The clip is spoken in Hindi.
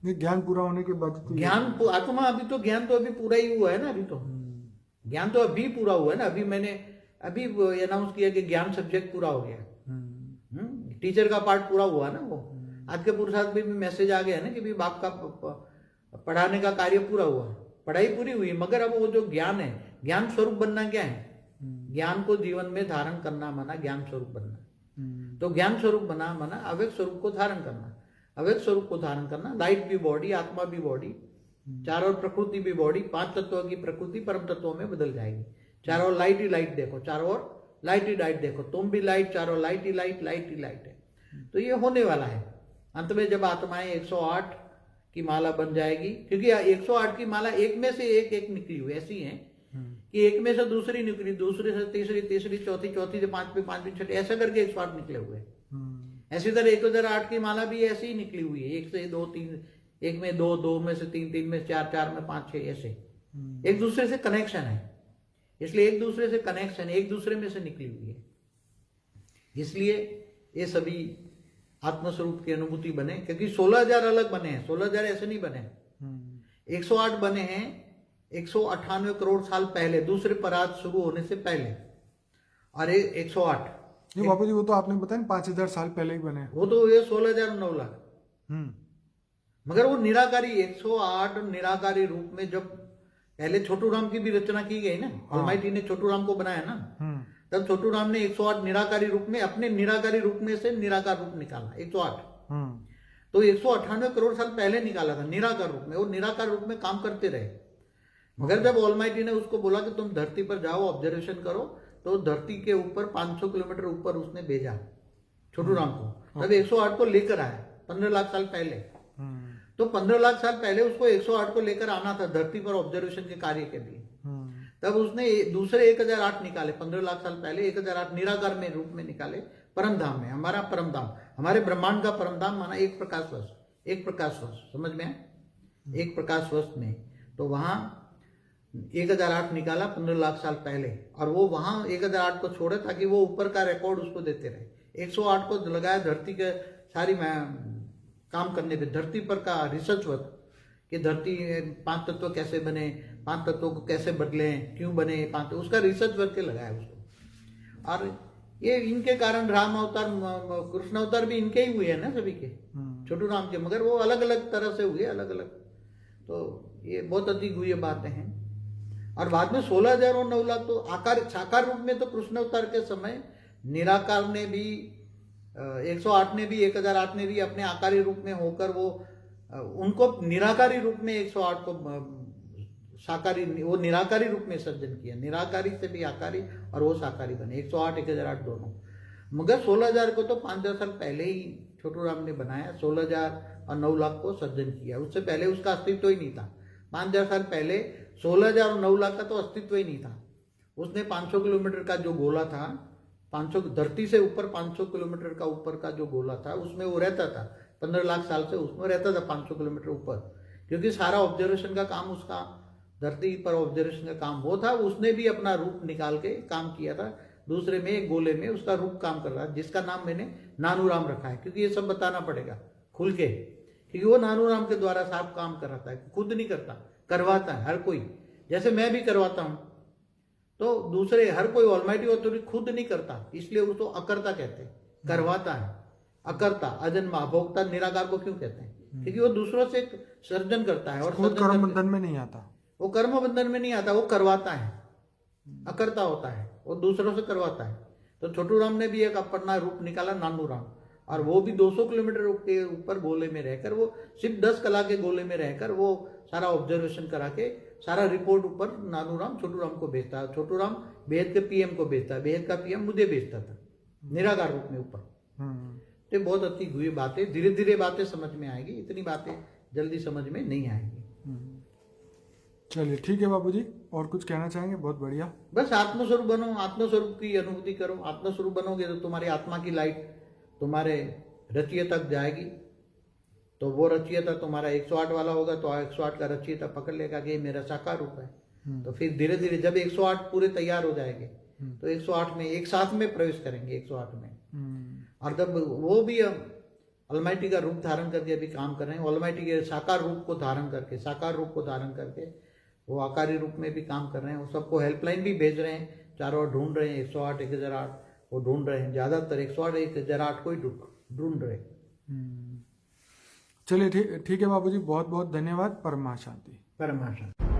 ये ज्ञान पूरा होने के बाद तो आत्मा अभी तो ज्ञान तो अभी पूरा ही हुआ है ना, अभी तो ज्ञान तो अभी पूरा हुआ है ना। अभी मैंने अभी अनाउंस किया कि ज्ञान सब्जेक्ट पूरा हो गया, टीचर का पार्ट पूरा हुआ ना। वो आज के पुरुषार्थ में भी मैसेज आ गया ना कि भी बाप का पढ़ाने का कार्य पूरा हुआ, पढ़ाई पूरी हुई, मगर अब वो जो ज्ञान है, ज्ञान स्वरूप बनना क्या है? ज्ञान को जीवन में धारण करना माना ज्ञान स्वरूप बनना। तो ज्ञान स्वरूप बना माना अव्यक्त स्वरूप को धारण करना। अव्यक्त स्वरूप को धारण करना, लाइट भी बॉडी, आत्मा भी बॉडी, चारों ओर प्रकृति भी बॉडी, 5 तत्वों की प्रकृति परम तत्वों में बदल जाएगी। चारों ओर लाइट ही लाइट देखो, चारों ओर लाइट ही लाइट देखो, तुम भी लाइट, चारों लाइट ही लाइट, लाइट ही लाइट है। तो ये होने वाला है। अंत में जब आत्माएं 108 की माला बन जाएगी, क्योंकि 108 की माला एक में से एक निकली हुई ऐसी है कि एक में से दूसरी निकली, दूसरे से तीसरी, तीसरी चौथी, चौथी से पांचवी, पांचवी छठी, ऐसा करके 108 निकले हुए। ऐसी तरह 1008 की माला भी ऐसी ही निकली हुई है, 1 से 2 3, 1 में 2, 2 में से 3, 3 में 4, 4 में 5, 6, ऐसे एक दूसरे से कनेक्शन है। इसलिए एक दूसरे से कनेक्शन, एक दूसरे में से निकली हुई है। इसलिए ये सभी आत्मस्वरूप की अनुभूति बने, क्योंकि 16,000 अलग बने हैं, 16,000 ऐसे नहीं बने। 108 बने हैं 198 करोड़ साल पहले, दूसरे परात शुरू होने से पहले। और 108 ये बाबू जी वो तो आपने बताया ना 5,000 साल पहले ही बने, वो तो ये 16,009 लाख। मगर वो निराकारी 108 निराकारी रूप में, जब पहले छोटू राम की भी रचना की गई ना, ऑलमाइटी ने छोटू राम को बनाया ना, तब छोटू राम ने 108 निराकारी रूप में, अपने निराकारी रूप में से निराकार रूप निकाला 108। तो 198 करोड़ साल पहले निकाला था निराकार रूप में। वो निराकार रूप में काम करते रहे, मगर जब ऑलमाइटी ने उसको बोला कि तुम धरती पर जाओ, ऑब्जर्वेशन करो, तो धरती के ऊपर 500 किलोमीटर ऊपर उसने भेजा छोटू राम को। तब 108 को लेकर आया 15 लाख साल पहले। तो 15 लाख साल पहले उसको 108 को लेकर आना था धरती पर ऑब्जर्वेशन के कार्य के लिए। तब उसने दूसरे 1008 निकाले 15 लाख साल पहले, 1008 निराकार में रूप में निकाले परम धाम में। हमारा परम धाम, हमारे ब्रह्मांड का परम धाम माना एक प्रकाश वर्ष, एक प्रकाश वर्ष, समझ में आए? एक प्रकाश वर्ष में, तो वहां 1008 निकाला 15 लाख साल पहले, और वो वहां 1008 को छोड़े ताकि वो ऊपर का रिकॉर्ड उसको देते रहे। 108 को लगाया धरती के सारी काम करने पे, धरती पर का रिसर्च वर्क कि धरती 5 तत्व कैसे बने, 5 तत्वों को कैसे बदले, क्यों बने 5, उसका रिसर्च वर्क के लगाया उसको। और ये इनके कारण राम अवतार, कृष्ण अवतार भी इनके ही हुए हैं ना सभी के, छोटू राम के, मगर वो अलग अलग तरह से हुए, अलग अलग। तो ये बहुत अधिक हुई बातें हैं। और बाद में 16,000 और 9 लाख तो आकार साकार रूप में, तो कृष्ण अवतार के समय निराकार ने भी 108 ने भी 1008 ने भी अपने आकारी रूप में होकर वो उनको निराकारी रूप में 108 को साकारी, वो निराकारी रूप में सर्जन किया, निराकारी से भी आकारी और वो साकारी बने 108 1008 दोनों। मगर 16,000 को तो 5,000 साल पहले ही छोटू राम ने बनाया, 16,000 और 9 लाख को सर्जन किया। उससे पहले उसका अस्तित्व ही नहीं था। 5,000 साल पहले 16,000 और 9 लाख का तो अस्तित्व ही नहीं था। उसने 500 किलोमीटर का जो गोला था, 500 धरती से ऊपर 500 किलोमीटर का ऊपर का जो गोला था, उसमें वो रहता था 15 लाख साल से, उसमें रहता था 500 किलोमीटर ऊपर, क्योंकि सारा ऑब्जर्वेशन का काम उसका, धरती पर ऑब्जर्वेशन का काम वो था। उसने भी अपना रूप निकाल के काम किया था। दूसरे में एक गोले में उसका रूप काम कर रहा है, जिसका नाम मैंने नानूराम रखा है, क्योंकि ये सब बताना पड़ेगा खुल के, क्योंकि वो नानूराम के द्वारा साफ काम कराता है, खुद नहीं करता, करवाता है हर कोई। जैसे मैं भी करवाता हूं, तो दूसरे हर कोई ऑलमाइटी ऑथोरिटी खुद नहीं करता, इसलिए उसको अकर्ता कहते हैं, करवाता है। अकर्ता, अजन्मा, भोक्ता, निराकार को क्यों कहते हैं? क्योंकि वो दूसरों से सर्जन करता है और कर्म बंधन में नहीं आता, वो कर्म बंधन में नहीं आता, वो करवाता है, अकर्ता होता है, वो दूसरों से करवाता है। तो छोटू राम ने भी एक अपना रूप निकाला नानू राम, और वो भी 200 किलोमीटर के ऊपर गोले में रहकर, वो सिर्फ 10 कला के गोले में रहकर वो सारा ऑब्जर्वेशन करा के सारा रिपोर्ट ऊपर नानू राम छोटू राम को भेजता है। छोटू राम बेहद के पीएम को भेजता है, बेहद का पीएम मुझे भेजता था निराकार रूप में ऊपर। तो बहुत अच्छी हुई बातें, धीरे धीरे बातें समझ में आएगी, इतनी बातें जल्दी समझ में नहीं आएगी। चलिए ठीक है बाबूजी, और कुछ कहना चाहेंगे? बहुत बढ़िया। बस आत्मस्वरूप बनो, आत्मस्वरूप की अनुभूति करो। आत्मस्वरूप बनोगे तो तुम्हारी आत्मा की लाइट तुम्हारे रचिय तक जाएगी, तो वो रचियता तुम्हारा 108 वाला होगा, तो 108 का रचियता पकड़ लेगा कि ये मेरा साकार रूप है। तो फिर धीरे धीरे जब 108 पूरे तैयार हो जाएंगे, तो 108 में एक साथ में प्रवेश करेंगे 108 में। और जब वो भी ऑलमाइटी का रूप धारण करके अभी काम कर रहे हैं। ऑलमाइटी के साकार रूप को धारण करके वो आकारी रूप में भी काम कर रहे हैं। वो सबको हेल्पलाइन भी भेज रहे हैं, चारों ओर ढूंढ रहे हैं। 108 1008 वो ढूंढ रहे हैं, ज़्यादातर 108 1008 को ही ढूंढ रहे हैं। चलिए ठीक है बाबूजी, बहुत बहुत धन्यवाद। परम शांति। परम शांति।